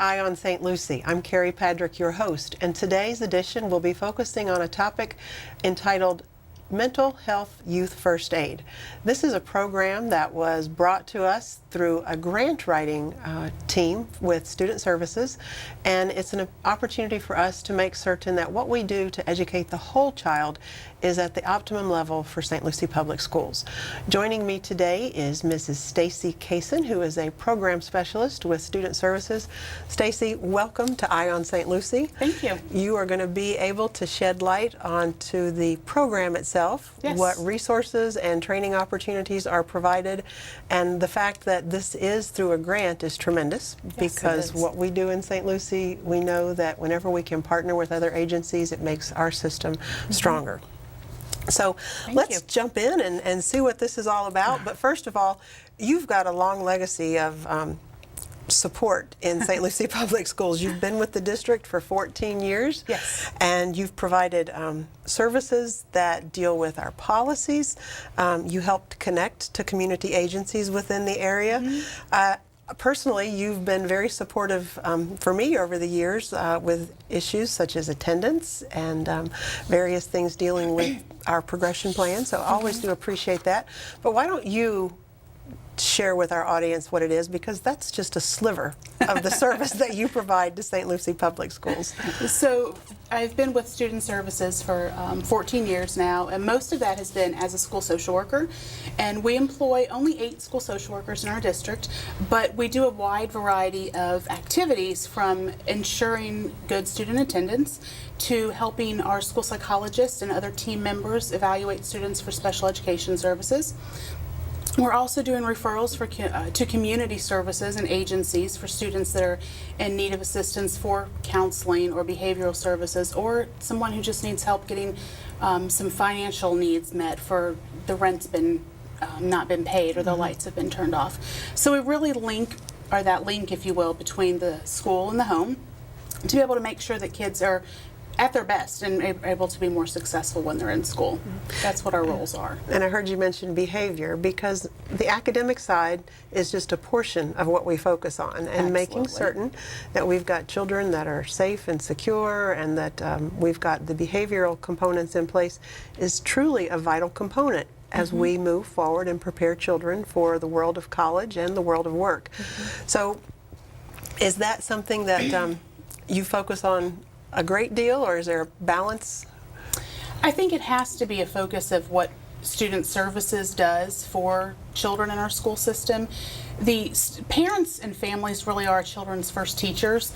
Eye on St. Lucie. I'm Kerry Padrick, your host, and today's edition will be focusing on a topic entitled Mental Health Youth First Aid. This is a program that was brought to us through a grant writing team with Student Services, and it's an opportunity for us to make certain that what we do to educate the whole child is at the optimum level for St. Lucie Public Schools. Joining me today is Mrs. Stacey Cason, who is a program specialist with Student Services. Stacey, welcome to Eye on St. Lucie. Thank you. You are going to be able to shed light onto the program itself, yes, what resources and training opportunities are provided, and the fact that this is through a grant is tremendous, yes, because what we do in St. Lucie, we know that whenever we can partner with other agencies, it makes our system stronger. So let's jump in and see what this is all about. But first of all, you've got a long legacy of support in St. Lucie Public Schools. You've been with the district for 14 years. Yes. And you've provided services that deal with our policies. You helped connect to community agencies within the area. Personally, you've been very supportive for me over the years with issues such as attendance and various things dealing with our progression plan, so I always do appreciate that. But why don't you share with our audience what it is, because that's just a sliver of the service that you provide to St. Lucie Public Schools. So I've been with Student Services for 14 years now, and most of that has been as a school social worker. And we employ only 8 school social workers in our district, but we do a wide variety of activities, from ensuring good student attendance to helping our school psychologists and other team members evaluate students for special education services. We're also doing referrals to community services and agencies for students that are in need of assistance for counseling or behavioral services, or someone who just needs help getting some financial needs met for the rent's been not been paid or the lights have been turned off. So we really are that link, if you will, between the school and the home to be able to make sure that kids are at their best and able to be more successful when they're in school. That's what our roles are. And I heard you mention behavior, because the academic side is just a portion of what we focus on, and making certain that we've got children that are safe and secure, and that we've got the behavioral components in place is truly a vital component as we move forward and prepare children for the world of college and the world of work. So is that something that you focus on a great deal, or is there a balance? I think it has to be a focus of what Student Services does for children in our school system. The parents and families really are children's first teachers,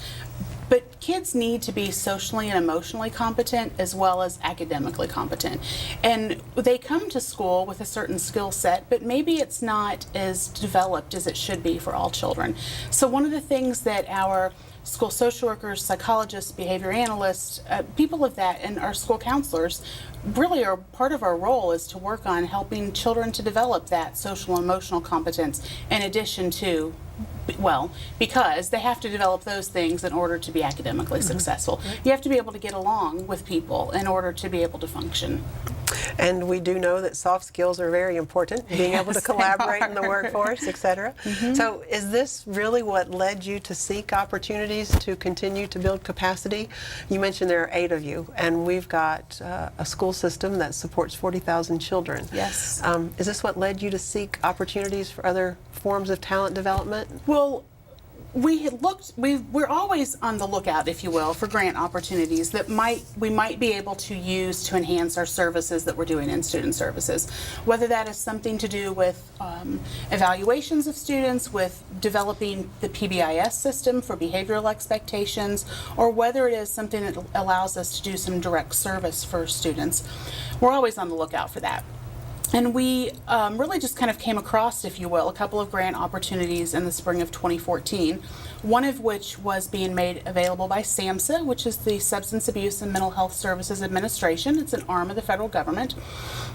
but kids need to be socially and emotionally competent as well as academically competent. And they come to school with a certain skill set, but maybe it's not as developed as it should be for all children. So one of the things that our school social workers, psychologists, behavior analysts, people of that, and our school counselors really are part of our role is to work on helping children to develop that social and emotional competence, in addition to, well, because they have to develop those things in order to be academically successful. You have to be able to get along with people in order to be able to function. And we do know that soft skills are very important, being able to collaborate in the workforce, etc. So is this really what led you to seek opportunities to continue to build capacity? You mentioned there are 8 of you, and we've got a school system that supports 40,000 children. Yes. Is this what led you to seek opportunities for other forms of talent development? Well, we're always on the lookout, if you will, for grant opportunities that we might be able to use to enhance our services that we're doing in Student Services. Whether that is something to do with evaluations of students, with developing the PBIS system for behavioral expectations, or whether it is something that allows us to do some direct service for students. We're always on the lookout for that. And we really just kind of came across, if you will, a couple of grant opportunities in the spring of 2014, one of which was being made available by SAMHSA, which is the Substance Abuse and Mental Health Services Administration. It's an arm of the federal government.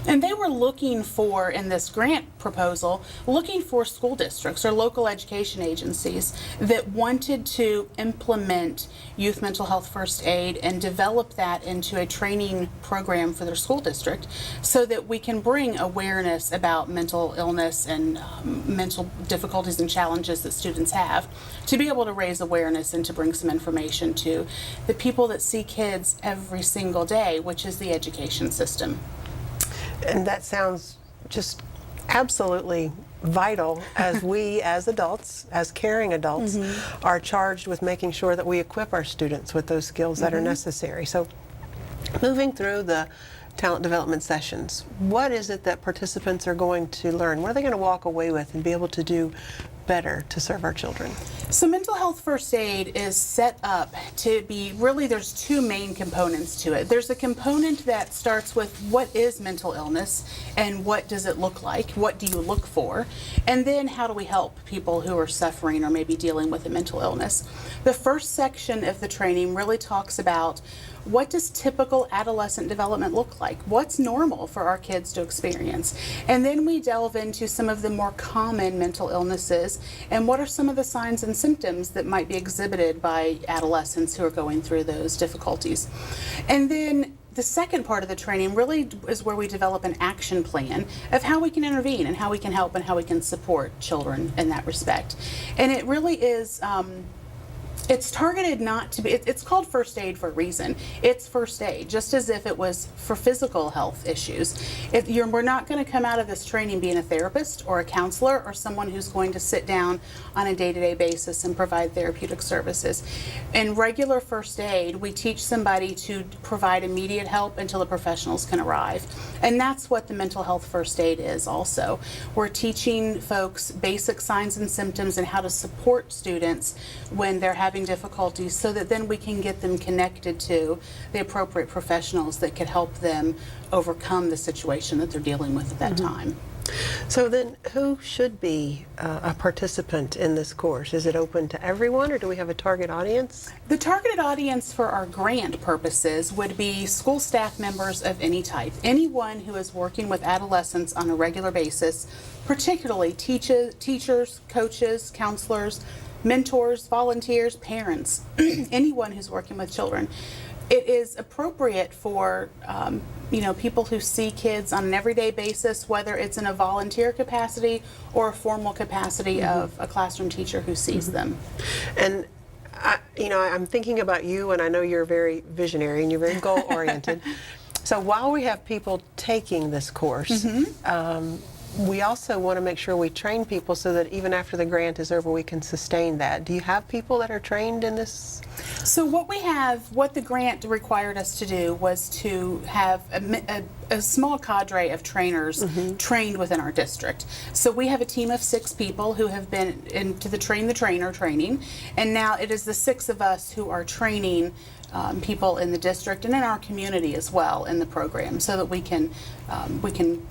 And they were looking for, in this grant proposal, looking for school districts or local education agencies that wanted to implement youth mental health first aid and develop that into a training program for their school district, so that we can bring awareness about mental illness and mental difficulties and challenges that students have, to be able to raise awareness and to bring some information to the people that see kids every single day, which is the education system. And that sounds just absolutely vital as we as adults, as caring adults, are charged with making sure that we equip our students with those skills that are necessary. So moving through the talent development sessions, what is it that participants are going to learn? What are they going to walk away with and be able to do better to serve our children? So mental health first aid is set up to be, really there's two main components to it. There's a component that starts with what is mental illness and what does it look like? What do you look for? And then how do we help people who are suffering or maybe dealing with a mental illness? The first section of the training really talks about what does typical adolescent development look like? What's normal for our kids to experience? And then we delve into some of the more common mental illnesses and what are some of the signs and symptoms that might be exhibited by adolescents who are going through those difficulties. And then the second part of the training really is where we develop an action plan of how we can intervene and how we can help and how we can support children in that respect. And it really is it's targeted not to be, it's called first aid for a reason. It's first aid, just as if it was for physical health issues. We're not going to come out of this training being a therapist or a counselor or someone who's going to sit down on a day-to-day basis and provide therapeutic services. In regular first aid, we teach somebody to provide immediate help until the professionals can arrive. And that's what the mental health first aid is also. We're teaching folks basic signs and symptoms and how to support students when they're having difficulties, so that then we can get them connected to the appropriate professionals that could help them overcome the situation that they're dealing with at that time. So then, who should be a participant in this course? Is it open to everyone, or do we have a target audience? The targeted audience for our grant purposes would be school staff members of any type. Anyone who is working with adolescents on a regular basis, particularly teachers, coaches, counselors, mentors, volunteers, parents, anyone who's working with children. It is appropriate for people who see kids on an everyday basis, whether it's in a volunteer capacity or a formal capacity of a classroom teacher who sees them. And I'm thinking about you, and I know you're very visionary and you're very goal oriented. So while we have people taking this course, we also want to make sure we train people so that even after the grant is over, we can sustain that. Do you have people that are trained in this? So what the grant required us to do was to have a small cadre of trainers trained within our district. So we have a team of 6 people who have been into the Train the Trainer training, and now it is the 6 of us who are training people in the district and in our community as well in the program, so that we can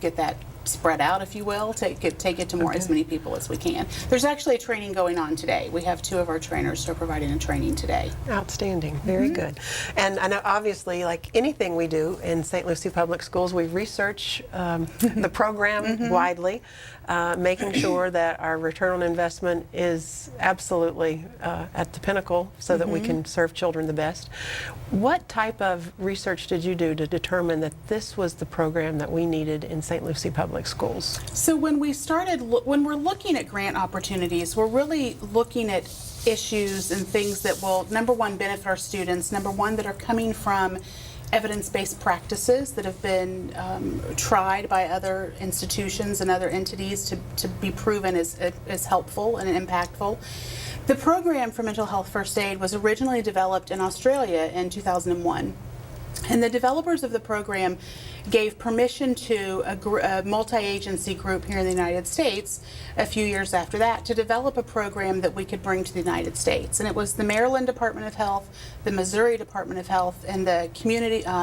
get that spread out, if you will, take it to more as many people as we can. There's actually a training going on today. We have 2 of our trainers who are providing a training today. Outstanding. Very good. And I know, obviously, like anything we do in St. Lucie Public Schools, we research the program widely, making sure that our return on investment is absolutely at the pinnacle so that we can serve children the best. What type of research did you do to determine that this was the program that we needed in St. Lucie Public Schools? So when we're looking at grant opportunities, we're really looking at issues and things that will, number one, benefit our students, number one, that are coming from evidence-based practices that have been tried by other institutions and other entities to be proven as helpful and impactful. The program for mental health first aid was originally developed in Australia in 2001. And the developers of the program gave permission to a multi-agency group here in the United States a few years after that to develop a program that we could bring to the United States. And it was the Maryland Department of Health, the Missouri Department of Health, and the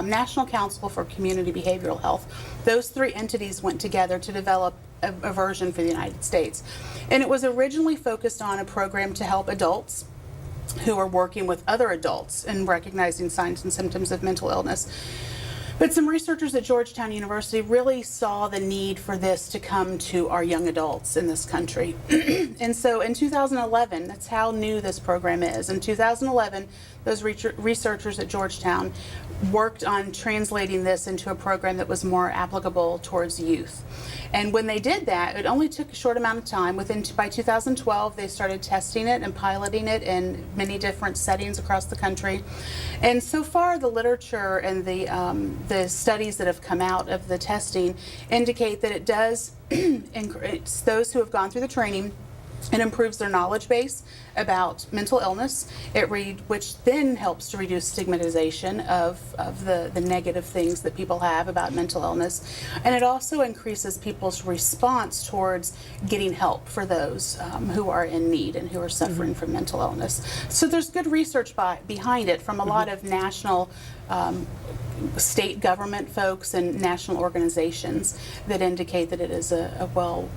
National Council for Community Behavioral Health. Those 3 entities went together to develop a version for the United States. And it was originally focused on a program to help adults who are working with other adults and recognizing signs and symptoms of mental illness. But some researchers at Georgetown University really saw the need for this to come to our young adults in this country. And so in 2011, that's how new this program is. In 2011, those researchers at Georgetown worked on translating this into a program that was more applicable towards youth. And when they did that, it only took a short amount of time. By 2012, they started testing it and piloting it in many different settings across the country. And so far, the literature and the studies that have come out of the testing indicate that it does encourage those who have gone through the training. It improves their knowledge base about mental illness, which then helps to reduce stigmatization of the negative things that people have about mental illness. And it also increases people's response towards getting help for those who are in need and who are suffering from mental illness. So there's good research behind it from a lot of national state government folks and national organizations that indicate that it is a well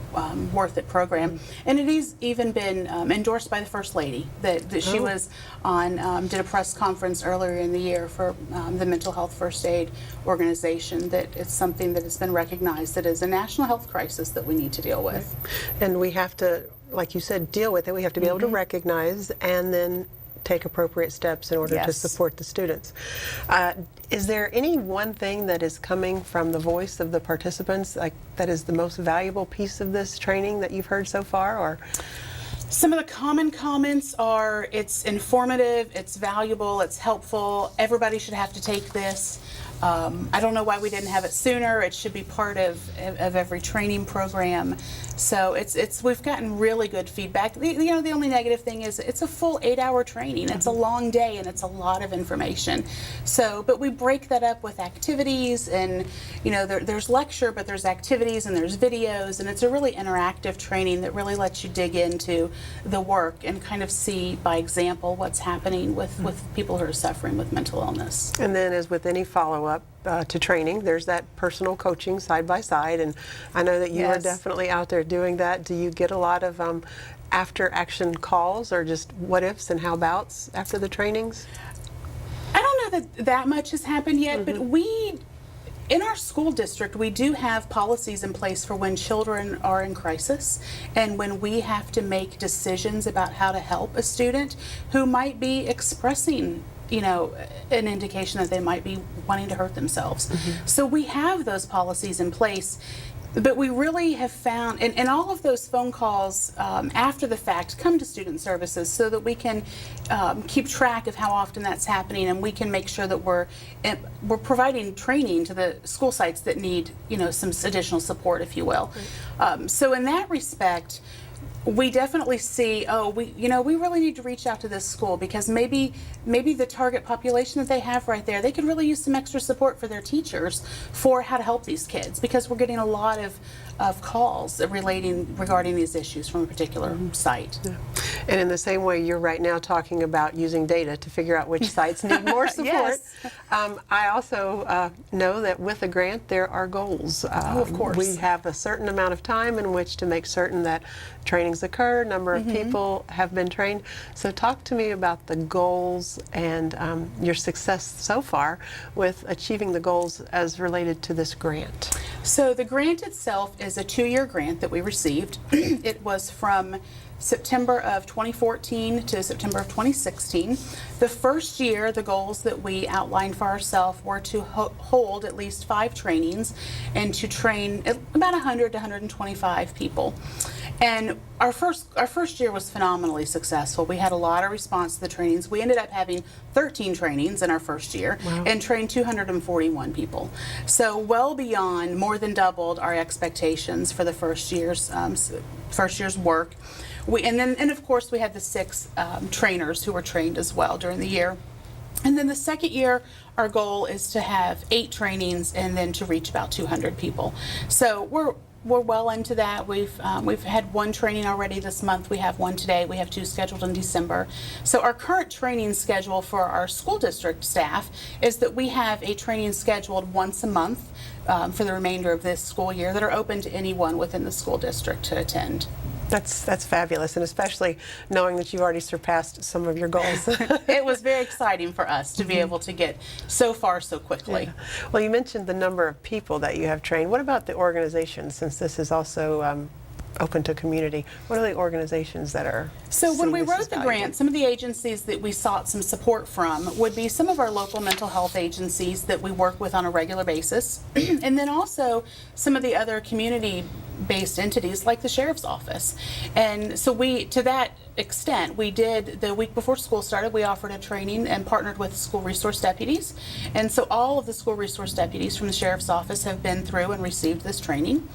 worth it program. And it has even been endorsed by the First Lady, that she was on, did a press conference earlier in the year for the Mental Health First Aid organization, that it's something that has been recognized that is a national health crisis that we need to deal with. And we have to, like you said, deal with it. We have to be able to recognize and then take appropriate steps in order to support the students. Is there any one thing that is coming from the voice of the participants, like that is the most valuable piece of this training that you've heard so far? Or some of the common comments are, it's informative, it's valuable, it's helpful, everybody should have to take this. I don't know why we didn't have it sooner. It should be part of every training program. So we've gotten really good feedback. The only negative thing is it's a full 8-hour training. It's a long day and it's a lot of information. So, but we break that up with activities, and there's lecture, but there's activities and there's videos, and it's a really interactive training that really lets you dig into the work and kind of see by example what's happening with people who are suffering with mental illness. And then, as with any follow-up to training, there's that personal coaching side by side, and I know that you are definitely out there doing that. Do you get a lot of after action calls, or just what ifs and how abouts after the trainings? I don't know that much has happened yet, but in our school district, we do have policies in place for when children are in crisis and when we have to make decisions about how to help a student who might be expressing an indication that they might be wanting to hurt themselves. So we have those policies in place, but we really have found, and all of those phone calls after the fact come to student services so that we can keep track of how often that's happening, and we can make sure that we're providing training to the school sites that need some additional support, if you will. So in that respect, we definitely see, we really need to reach out to this school because maybe the target population that they have right there, they could really use some extra support for their teachers for how to help these kids, because we're getting a lot of calls regarding these issues from a particular site. Yeah. And in the same way, you're right now talking about using data to figure out which sites need more support. I also know that with a grant, there are goals. Of course. We have a certain amount of time in which to make certain that trainings occur, number of people have been trained. So talk to me about the goals and your success so far with achieving the goals as related to this grant. So the grant itself is a 2-year grant that we received. It was from September of 2014 to September of 2016. The first year, the goals that we outlined for ourselves were to hold at least 5 trainings and to train about 100 to 125 people. And our first year was phenomenally successful. We had a lot of response to the trainings. We ended up having 13 trainings in our first year and trained 241 people. So well beyond, more than doubled our expectations for the first year's work. And of course we had the 6 trainers who were trained as well during the year. And then the second year, our goal is to have 8 trainings and then to reach about 200 people. So we're well into that. We've had 1 training already this month. We have 1 today. We have 2 scheduled in December. So our current training schedule for our school district staff is that we have a training scheduled once a month for the remainder of this school year that are open to anyone within the school district to attend. That's fabulous, and especially knowing that you've already surpassed some of your goals. It was very exciting for us to be able to get so far so quickly. Yeah. Well, you mentioned the number of people that you have trained. What about the organizations, since this is also open to community? What are the organizations that are So when we seeing this as wrote the valuable? grant, some of the agencies that we sought some support from would be some of our local mental health agencies that we work with on a regular basis, and then also some of the other community-based entities like the Sheriff's Office. And so to that extent, we did, the week before school started, we offered a training and partnered with school resource deputies. And so all of the school resource deputies from the Sheriff's Office have been through and received this training.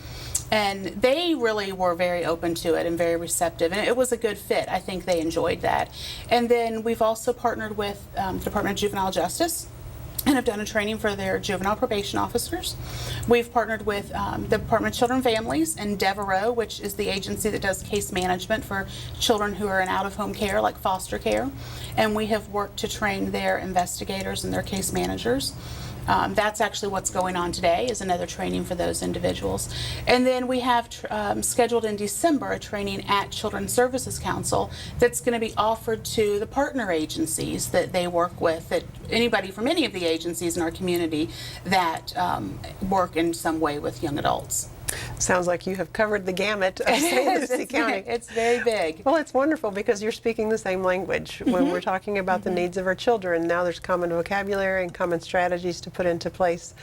And they really were very open to it and very receptive, and it was a good fit. I think they enjoyed that. And then we've also partnered with the Department of Juvenile Justice and have done a training for their juvenile probation officers. We've partnered with the Department of Children and Families and Devereaux, which is the agency that does case management for children who are in out-of-home care, like foster care. And we have worked to train their investigators and their case managers. That's actually what's going on today, is another training for those individuals. And then we have scheduled in December a training at Children's Services Council that's going to be offered to the partner agencies that they work with, that anybody from any of the agencies in our community that work in some way with young adults. Sounds like you have covered the gamut of St. Lucie County. It's very big. Well, it's wonderful because you're speaking the same language. When we're talking about the needs of our children, now there's common vocabulary and common strategies to put into place,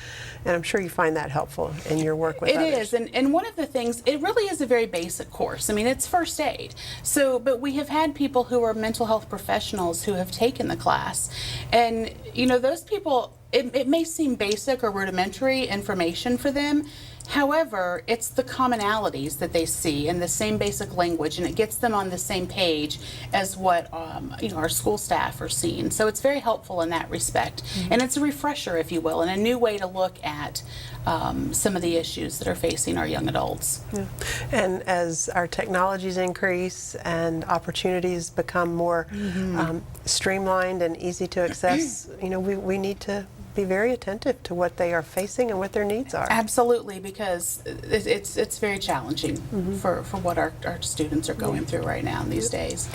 and I'm sure you find that helpful in your work with others. It is, and one of the things, it really is a very basic course. I mean, it's first aid. So, but we have had people who are mental health professionals who have taken the class, and you know, those people, it may seem basic or rudimentary information for them. However, it's the commonalities that they see in the same basic language, and it gets them on the same page as what our school staff are seeing. So it's very helpful in that respect, and it's a refresher, if you will, and a new way to look at some of the issues that are facing our young adults. Yeah. And as our technologies increase and opportunities become more streamlined and easy to access, you know, we need to be very attentive to what they are facing and what their needs are. Absolutely, because it's very challenging for what our students are going through right now these days.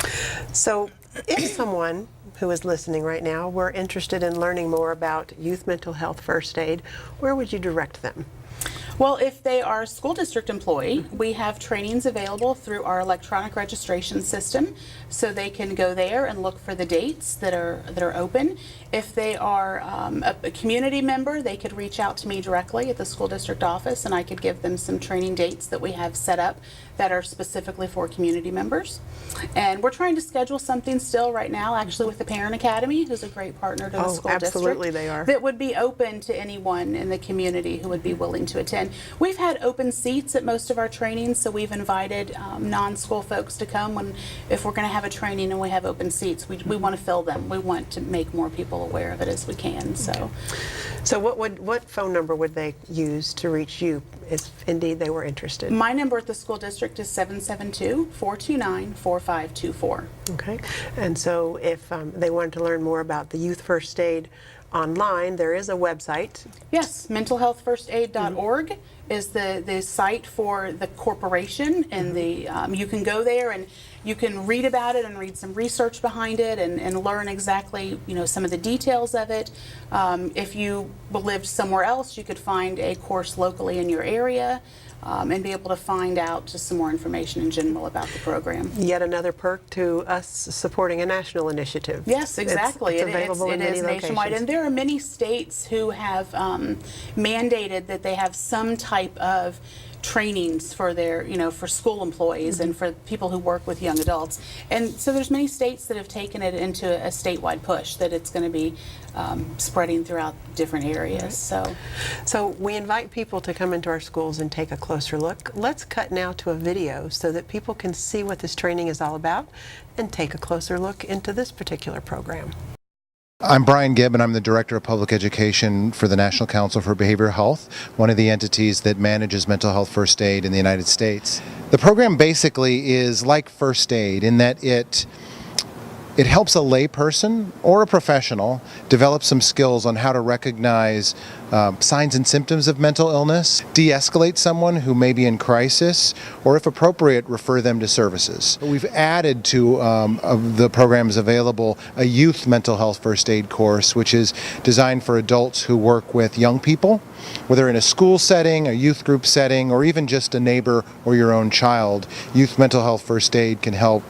So if someone who is listening right now were interested in learning more about youth mental health first aid, where would you direct them? Well, if they are a school district employee, we have trainings available through our electronic registration system, so they can go there and look for the dates that are open. If they are a community member, they could reach out to me directly at the school district office, and I could give them some training dates that we have set up that are specifically for community members. And we're trying to schedule something still right now, actually with the Parent Academy, who's a great partner to the school district. Absolutely they are. That would be open to anyone in the community who would be willing to attend. We've had open seats at most of our trainings, so we've invited non-school folks to come if we're going to have a training and we have open seats. We want to fill them. We want to make more people aware of it as we can. So what phone number would they use to reach you if indeed they were interested? My number at the school district is 772-429-4524. Okay. And so if they wanted to learn more about the Youth First Aid online, there is a website. Yes, mentalhealthfirstaid.org is the site for the corporation, and you can go there and you can read about it and read some research behind it and learn exactly, you know, some of the details of it. If you lived somewhere else, you could find a course locally in your area and be able to find out just some more information in general about the program. Yet another perk to us supporting a national initiative. Yes, exactly. It's available in many nationwide, locations. and there are many states who have mandated that they have some type of trainings for their, for school employees and for people who work with young adults. And so there's many states that have taken it into a statewide push that it's going to be spreading throughout different areas. Right. So we invite people to come into our schools and take a closer look. Let's cut now to a video so that people can see what this training is all about and take a closer look into this particular program. I'm Brian Gibb, and I'm the Director of Public Education for the National Council for Behavioral Health, one of the entities that manages mental health first aid in the United States. The program basically is like first aid in that it It helps a layperson or a professional develop some skills on how to recognize signs and symptoms of mental illness, de-escalate someone who may be in crisis, or if appropriate, refer them to services. We've added to the programs available a youth mental health first aid course, which is designed for adults who work with young people, whether in a school setting, a youth group setting, or even just a neighbor or your own child. Youth mental health first aid can help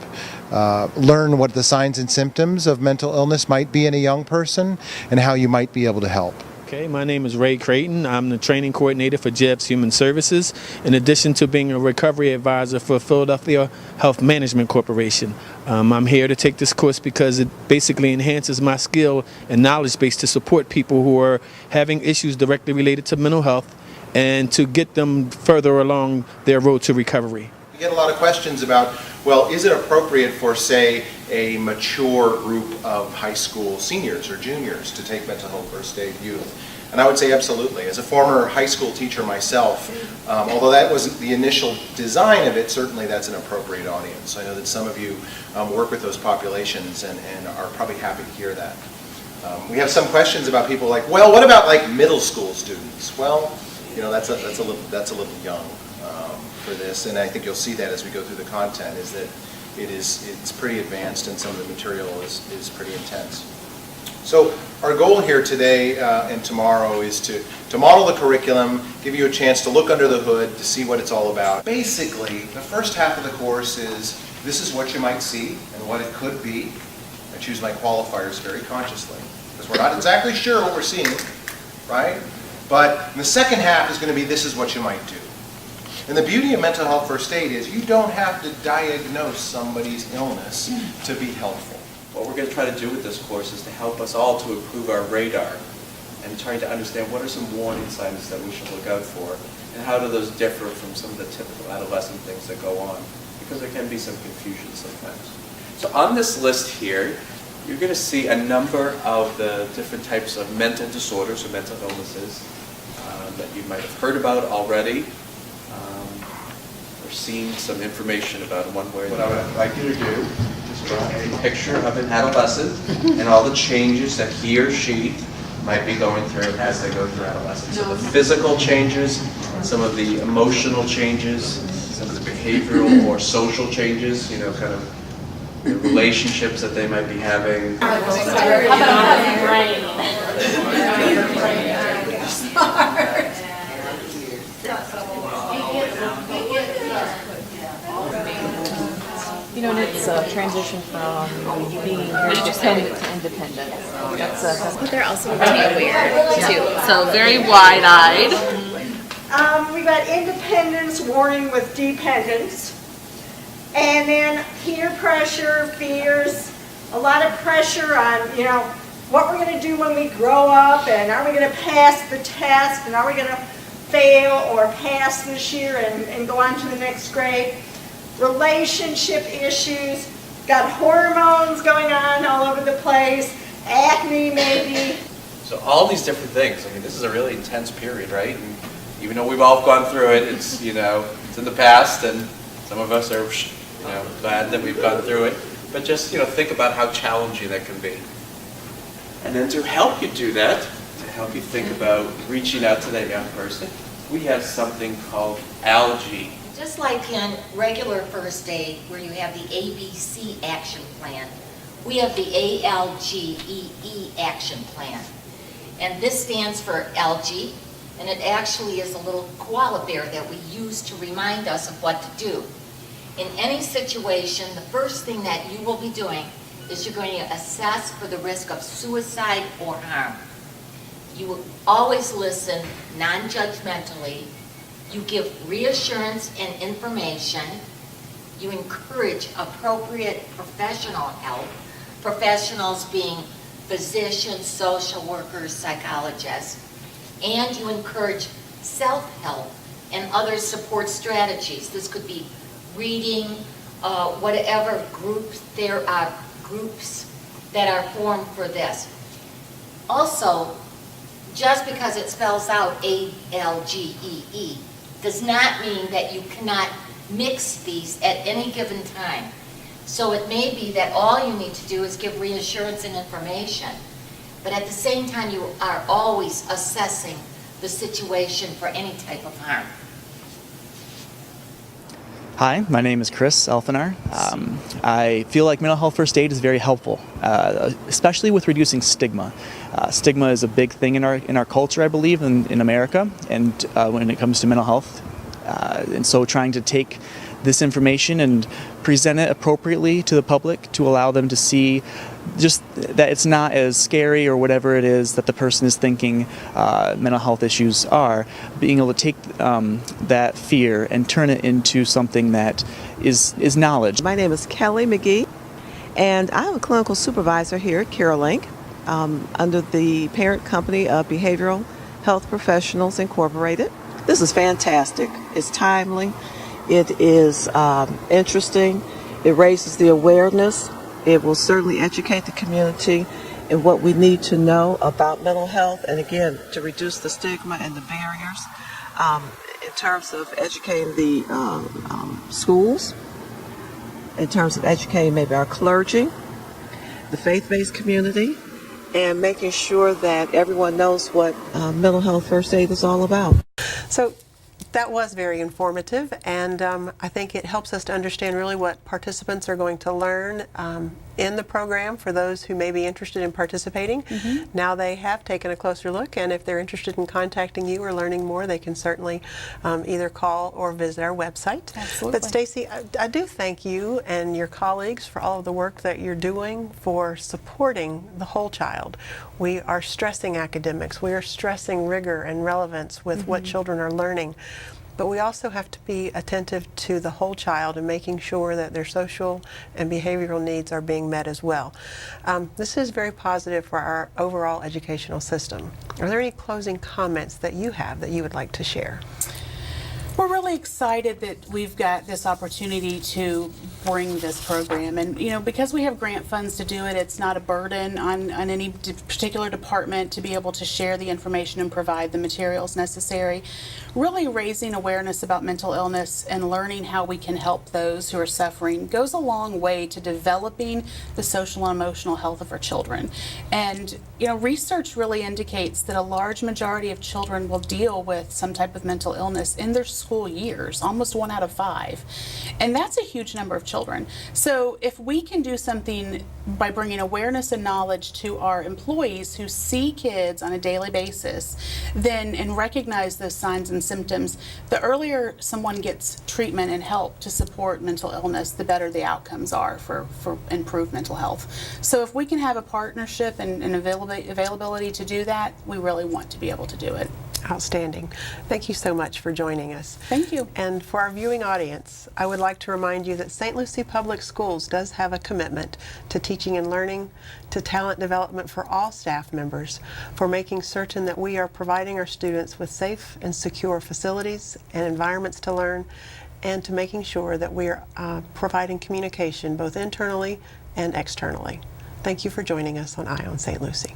learn what the signs and symptoms of mental illness might be in a young person and how you might be able to help. Okay, my name is Ray Creighton. I'm the training coordinator for JEBS Human Services, in addition to being a recovery advisor for Philadelphia Health Management Corporation. I'm here to take this course because it basically enhances my skill and knowledge base to support people who are having issues directly related to mental health and to get them further along their road to recovery. We get a lot of questions about, well, is it appropriate for, say, a mature group of high school seniors or juniors to take mental health first aid youth? And I would say absolutely. As a former high school teacher myself, although that wasn't the initial design of it, certainly that's an appropriate audience. I know that some of you work with those populations and are probably happy to hear that. We have some questions about people like, well, what about like middle school students? Well, you know, that's a little young for this, and I think you'll see that as we go through the content, is that it's pretty advanced and some of the material is pretty intense. So our goal here today and tomorrow is to model the curriculum, give you a chance to look under the hood to see what it's all about. Basically, the first half of the course is, this is what you might see and what it could be. I choose my qualifiers very consciously, because we're not exactly sure what we're seeing, right? But the second half is going to be, this is what you might do. And the beauty of mental health first aid is you don't have to diagnose somebody's illness to be helpful. What we're going to try to do with this course is to help us all to improve our radar and trying to understand what are some warning signs that we should look out for, and how do those differ from some of the typical adolescent things that go on, because there can be some confusion sometimes. So on this list here, you're going to see a number of the different types of mental disorders or mental illnesses that you might have heard about already, or seen some information about in one way or another. What I would like you to do is draw a picture of an adolescent and all the changes that he or she might be going through as they go through adolescence. So the physical changes, some of the emotional changes, some of the behavioral or social changes, you know, kind of the relationships that they might be having. You know, and it's a transition from being very dependent to independent. But they're also really aware too. So very wide-eyed. We got independence warning with dependence. And then peer pressure, fears, a lot of pressure on, you know, what we're going to do when we grow up, and are we going to pass the test, and are we going to fail or pass this year and go on to the next grade. Relationship issues, got hormones going on all over the place, acne maybe. So all these different things. I mean, this is a really intense period, right? And even though we've all gone through it, it's, you know, it's in the past, and some of us are, you know, glad that we've gone through it. But just, you know, think about how challenging that can be. And then to help you do that, to help you think about reaching out to that young person, we have something called ALGE. Just like in regular first aid, where you have the ABC action plan, we have the ALGEE action plan. And this stands for ALGE, and it actually is a little koala bear that we use to remind us of what to do. In any situation, the first thing that you will be doing is you're going to assess for the risk of suicide or harm. You will always listen non-judgmentally. You give reassurance and information. You encourage appropriate professional help, professionals being physicians, social workers, psychologists, and you encourage self-help and other support strategies. This could be reading, whatever groups, there are groups that are formed for this. Also, just because it spells out ALGEE does not mean that you cannot mix these at any given time. So it may be that all you need to do is give reassurance and information, but at the same time you are always assessing the situation for any type of harm. Hi, my name is Chris Elfinar. I feel like mental health first aid is very helpful, especially with reducing stigma. Stigma is a big thing in our culture, I believe, in America, and when it comes to mental health. And so trying to take this information and present it appropriately to the public to allow them to see just that it's not as scary or whatever it is that the person is thinking mental health issues are, being able to take that fear and turn it into something that is knowledge. My name is Kelly McGee, and I'm a clinical supervisor here at CareLink under the parent company of Behavioral Health Professionals Incorporated. This is fantastic. It's timely. It is interesting. It raises the awareness. It will certainly educate the community in what we need to know about mental health, and again, to reduce the stigma and the barriers in terms of educating the schools, in terms of educating maybe our clergy, the faith-based community, and making sure that everyone knows what mental health first aid is all about. So that was very informative, and I think it helps us to understand really what participants are going to learn in the program for those who may be interested in participating. Now they have taken a closer look, and if they're interested in contacting you or learning more, they can certainly either call or visit our website. Absolutely. But Stacey, I do thank you and your colleagues for all of the work that you're doing for supporting the whole child. We are stressing academics, we are stressing rigor and relevance with what children are learning. But we also have to be attentive to the whole child and making sure that their social and behavioral needs are being met as well. This is very positive for our overall educational system. Are there any closing comments that you have that you would like to share? We're really excited that we've got this opportunity to bring this program, and because we have grant funds to do it, it's not a burden on any particular department to be able to share the information and provide the materials necessary. Really raising awareness about mental illness and learning how we can help those who are suffering goes a long way to developing the social and emotional health of our children. And research really indicates that a large majority of children will deal with some type of mental illness in their school years, almost 1 out of 5. And that's a huge number of children. So if we can do something by bringing awareness and knowledge to our employees who see kids on a daily basis, then and recognize those signs and symptoms, the earlier someone gets treatment and help to support mental illness, the better the outcomes are for improved mental health. So if we can have a partnership and availability to do that, we really want to be able to do it. Outstanding. Thank you so much for joining us. Thank you. And for our viewing audience, I would like to remind you that St. Lucie Public Schools does have a commitment to teaching and learning, to talent development for all staff members, for making certain that we are providing our students with safe and secure facilities and environments to learn, and to making sure that we are providing communication both internally and externally. Thank you for joining us on Eye on St. Lucie.